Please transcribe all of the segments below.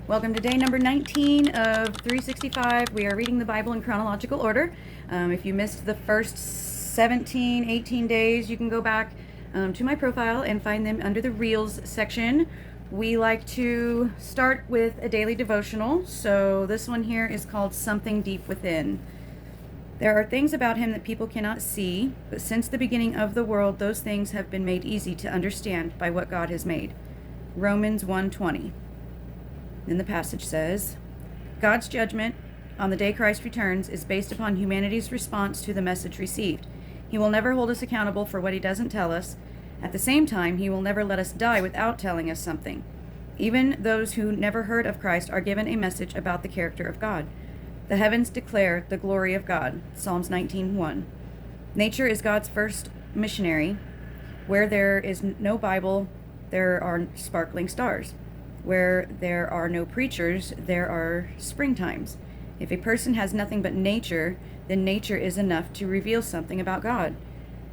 Welcome to day number 19 of 365. We are reading the Bible in chronological order. If you missed the first 17, 18 days, you can go back to my profile and find them under the Reels section. We like to start with a daily devotional. So this one here is called Something Deep Within. There are things about him that people cannot see, but since the beginning of the world, those things have been made easy to understand by what God has made. Romans 1:20. Then the passage says, God's judgment on the day Christ returns is based upon humanity's response to the message received. He will never hold us accountable for what he doesn't tell us. At the same time, he will never let us die without telling us something. Even those who never heard of Christ are given a message about the character of God. The heavens declare the glory of God. Psalms 19:1. Nature is God's first missionary. Where there is no Bible, there are sparkling stars. Where there are no preachers, there are springtimes. If a person has nothing but nature, then nature is enough to reveal something about God.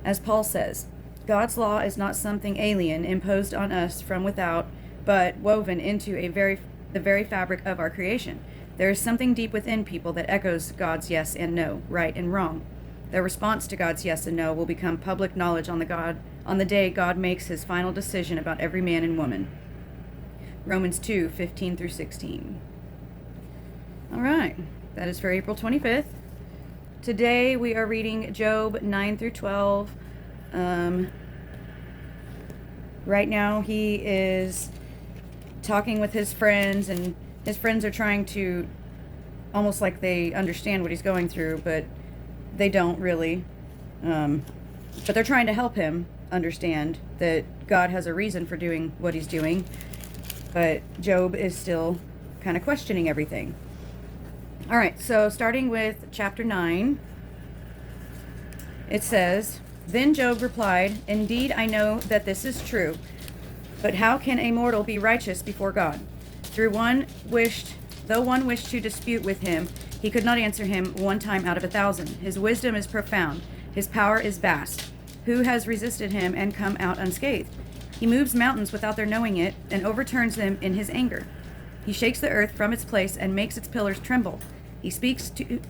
As Paul says, God's law is not something alien imposed on us from without, but woven into the very fabric of our creation. There is something deep within people that echoes God's yes and no, right and wrong. Their response to God's yes and no will become public knowledge on the day God makes his final decision about every man and woman. Romans 2:15 through 16. All right, that is for April 25th. Today we are reading Job 9 through 12. Right now he is talking with his friends, and his friends are trying to, almost like they understand what he's going through, but they don't really. But they're trying to help him understand that God has a reason for doing what he's doing. But Job is still kind of questioning everything. All right, so starting with chapter 9, it says, Then Job replied, Indeed, I know that this is true, but how can a mortal be righteous before God? Though one wished to dispute with him, he could not answer him one time out of 1,000. His wisdom is profound, his power is vast. Who has resisted him and come out unscathed? He moves mountains without their knowing it, and overturns them in his anger. He shakes the earth from its place and makes its pillars tremble. He speaks to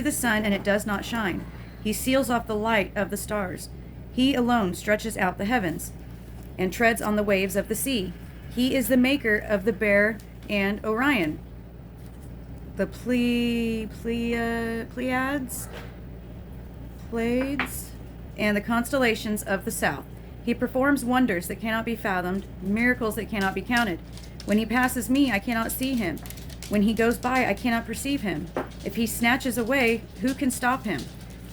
the sun, and it does not shine. He seals off the light of the stars. He alone stretches out the heavens and treads on the waves of the sea. He is the maker of the Bear and Orion, the Pleiades, and the constellations of the south. He performs wonders that cannot be fathomed, miracles that cannot be counted. When he passes me, I cannot see him. When he goes by, I cannot perceive him. If he snatches away, who can stop him?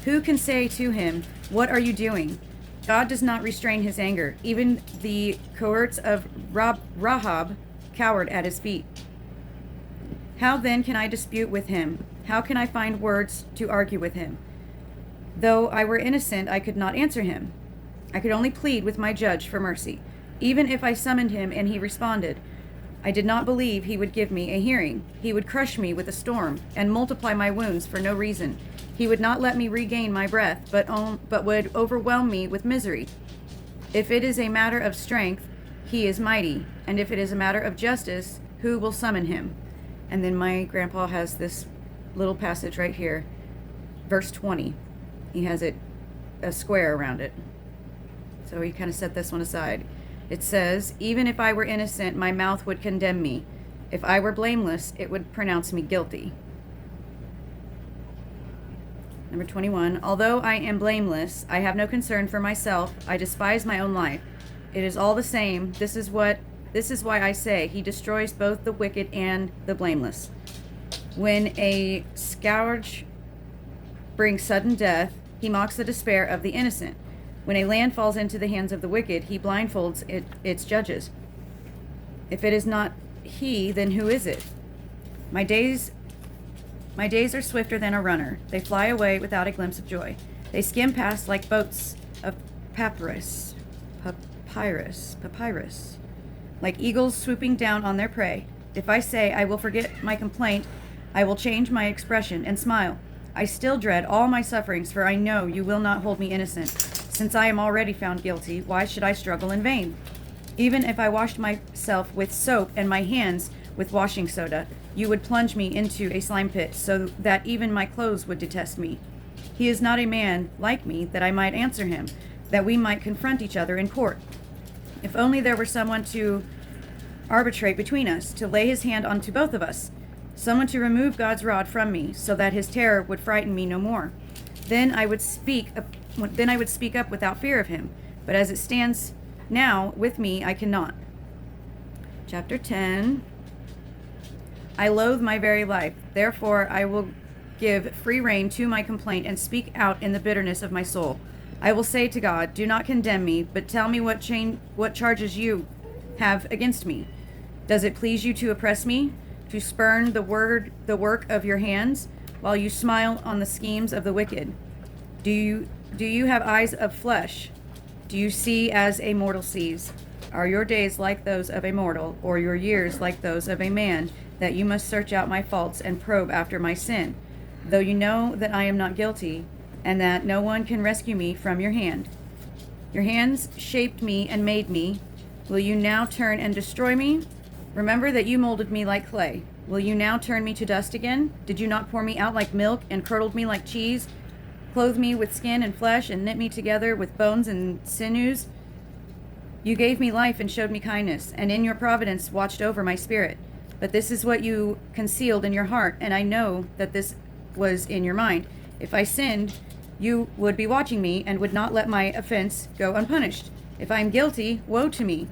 Who can say to him, What are you doing? God does not restrain his anger. Even the cohorts of Rahab cowered at his feet. How then can I dispute with him? How can I find words to argue with him? Though I were innocent, I could not answer him. I could only plead with my judge for mercy. Even if I summoned him and he responded, I did not believe he would give me a hearing. He would crush me with a storm and multiply my wounds for no reason. He would not let me regain my breath, but would overwhelm me with misery. If it is a matter of strength, he is mighty, and if it is a matter of justice, who will summon him? And then my grandpa has this little passage right here, verse 20. He has a square around it. So he kind of set this one aside. It says, Even if I were innocent, my mouth would condemn me. If I were blameless, it would pronounce me guilty. Number 21. Although I am blameless, I have no concern for myself. I despise my own life. It is all the same. This is why I say, he destroys both the wicked and the blameless. When a scourge brings sudden death, he mocks the despair of the innocent. When a land falls into the hands of the wicked, he blindfolds its judges. If it is not he, then who is it? My days are swifter than a runner. They fly away without a glimpse of joy. They skim past like boats of papyrus, like eagles swooping down on their prey. If I say I will forget my complaint, I will change my expression and smile. I still dread all my sufferings, for I know you will not hold me innocent. Since I am already found guilty, why should I struggle in vain? Even if I washed myself with soap and my hands with washing soda. You would plunge me into a slime pit so that even my clothes would detest me. He is not a man like me that I might answer him, that we might confront each other in court. If only there were someone to arbitrate between us, to lay his hand onto both of us, someone to remove God's rod from me, so that his terror would frighten me no more. Then I would speak up without fear of him. But as it stands now with me, I cannot. Chapter 10. I loathe my very life. Therefore I will give free rein to my complaint and speak out in the bitterness of my soul. I will say to God, do not condemn me, but tell me what charges you have against me. Does it please you to oppress me, to spurn the work of your hands, while you smile on the schemes of the wicked? Do you have eyes of flesh? Do you see as a mortal sees? Are your days like those of a mortal, or your years like those of a man, that you must search out my faults and probe after my sin, though you know that I am not guilty, and that no one can rescue me from your hand? Your hands shaped me and made me. Will you now turn and destroy me? Remember that you molded me like clay. Will you now turn me to dust again? Did you not pour me out like milk and curdled me like cheese, clothe me with skin and flesh, and knit me together with bones and sinews? You gave me life and showed me kindness, and in your providence watched over my spirit. But this is what you concealed in your heart, and I know that this was in your mind. If I sinned, you would be watching me and would not let my offense go unpunished. If I am guilty, woe to me.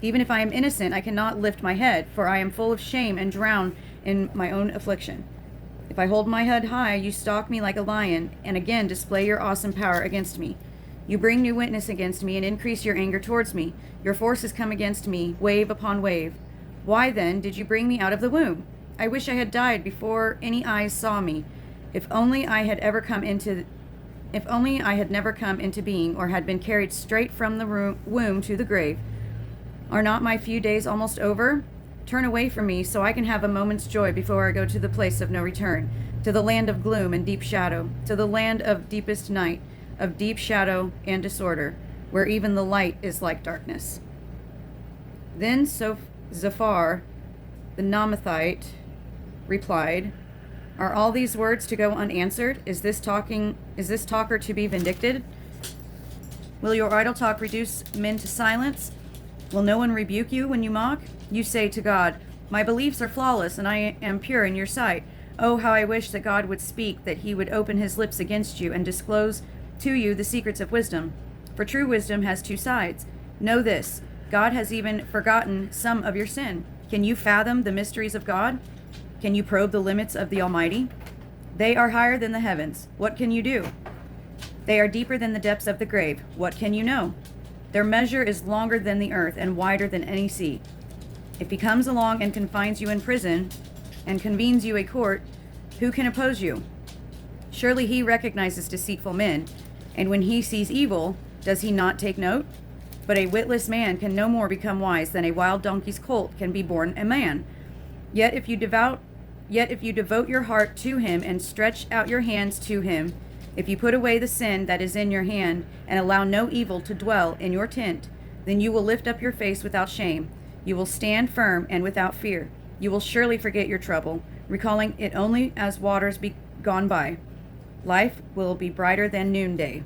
Even if I am innocent, I cannot lift my head, for I am full of shame and drown in my own affliction. If I hold my head high, you stalk me like a lion, and again display your awesome power against me. You bring new witness against me and increase your anger towards me. Your forces come against me, wave upon wave. Why then did you bring me out of the womb? I wish I had died before any eyes saw me. If only I had never come into being, or had been carried straight from the womb to the grave. Are not my few days almost over? Turn away from me so I can have a moment's joy before I go to the place of no return, to the land of gloom and deep shadow, to the land of deepest night, of deep shadow and disorder, where even the light is like darkness. Then Zophar the Naamathite replied, are all these words to go unanswered? Is this talker to be vindicted? Will your idle talk reduce men to silence? Will no one rebuke you when you mock? You say to God, my beliefs are flawless and I am pure in your sight. Oh, how I wish that God would speak, that he would open his lips against you and disclose to you the secrets of wisdom. For true wisdom has two sides. Know this, God has even forgotten some of your sin. Can you fathom the mysteries of God? Can you probe the limits of the Almighty? They are higher than the heavens. What can you do? They are deeper than the depths of the grave. What can you know? Their measure is longer than the earth and wider than any sea. If he comes along and confines you in prison and convenes you a court, who can oppose you? Surely he recognizes deceitful men, and when he sees evil, does he not take note? But a witless man can no more become wise than a wild donkey's colt can be born a man. Yet if you devote your heart to him and stretch out your hands to him, if you put away the sin that is in your hand and allow no evil to dwell in your tent, then you will lift up your face without shame. You will stand firm and without fear. You will surely forget your trouble, recalling it only as waters be gone by. Life will be brighter than noonday,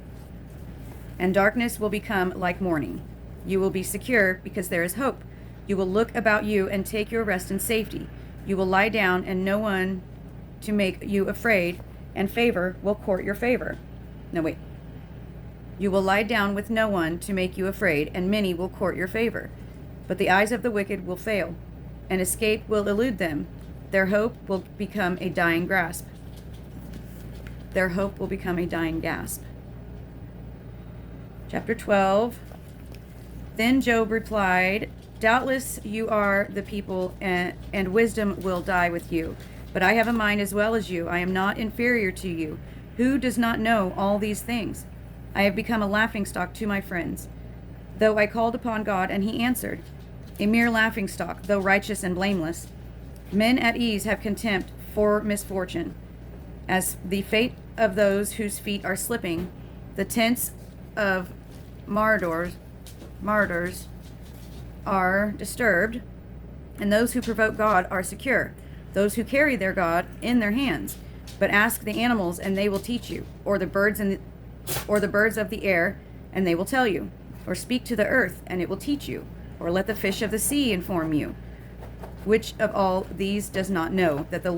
and darkness will become like morning. You will be secure because there is hope. You will look about you and take your rest in safety. You will lie down and no one to make you afraid, and favor will court your favor. No, wait. You will lie down with no one to make you afraid, and many will court your favor. But the eyes of the wicked will fail, and escape will elude them. Their hope will become a dying grasp. Their hope will become a dying gasp. Chapter 12. Then Job replied, doubtless you are the people, and wisdom will die with you. But I have a mind as well as you. I am not inferior to you. Who does not know all these things? I have become a laughingstock to my friends. Though I called upon God, and he answered. A mere laughingstock, though righteous and blameless. Men at ease have contempt for misfortune. As the fate of those whose feet are slipping, the tents of martyrs are disturbed, and those who provoke God are secure, those who carry their God in their hands. But ask the animals, and they will teach you, or the birds of the air, and they will tell you, or speak to the earth, and it will teach you, or let the fish of the sea inform you. Which of all these does not know that the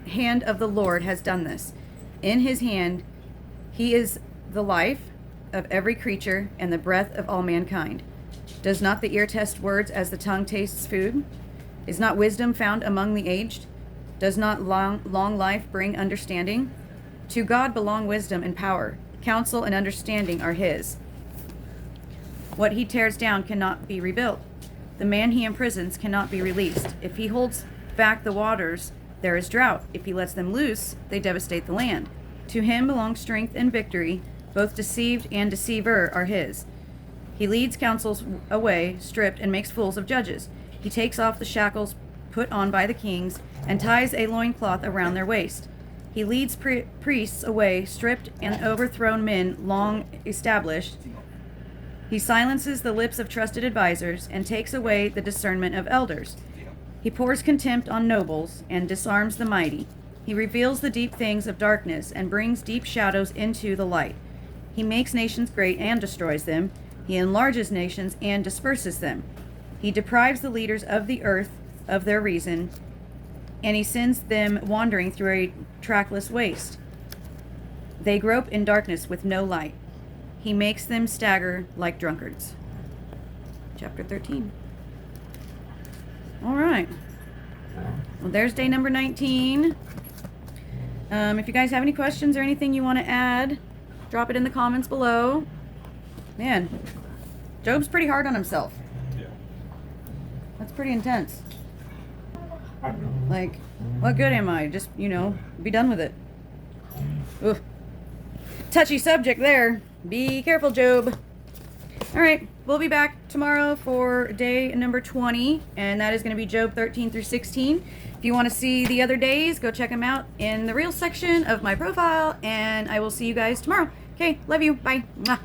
hand of the Lord has done this? In his hand he is the life of every creature and the breath of all mankind. Does not the ear test words as the tongue tastes food? Is not wisdom found among the aged? Does not long life bring understanding? To God belong wisdom and power. Counsel and understanding are his. What he tears down cannot be rebuilt. The man he imprisons cannot be released. If he holds back the waters, there is drought. If he lets them loose, they devastate the land. To him belong strength and victory. Both deceived and deceiver are his. He leads counsels away, stripped, and makes fools of judges. He takes off the shackles put on by the kings, and ties a loincloth around their waist. He leads priests away, stripped, and overthrown men long established. He silences the lips of trusted advisers, and takes away the discernment of elders. He pours contempt on nobles, and disarms the mighty. He reveals the deep things of darkness, and brings deep shadows into the light. He makes nations great and destroys them. He enlarges nations and disperses them. He deprives the leaders of the earth of their reason, and he sends them wandering through a trackless waste. They grope in darkness with no light. He makes them stagger like drunkards. Chapter 13. All right. Well, there's day number 19. If you guys have any questions or anything you want to add, drop it in the comments below. Man, Job's pretty hard on himself. Yeah. That's pretty intense. Like, what good am I? Just, be done with it. Oof. Touchy subject there. Be careful, Job. All right, we'll be back tomorrow for day number 20, and that is going to be Job 13 through 16. If you want to see the other days, go check them out in the Reels section of my profile, and I will see you guys tomorrow. Okay, love you. Bye. Mwah.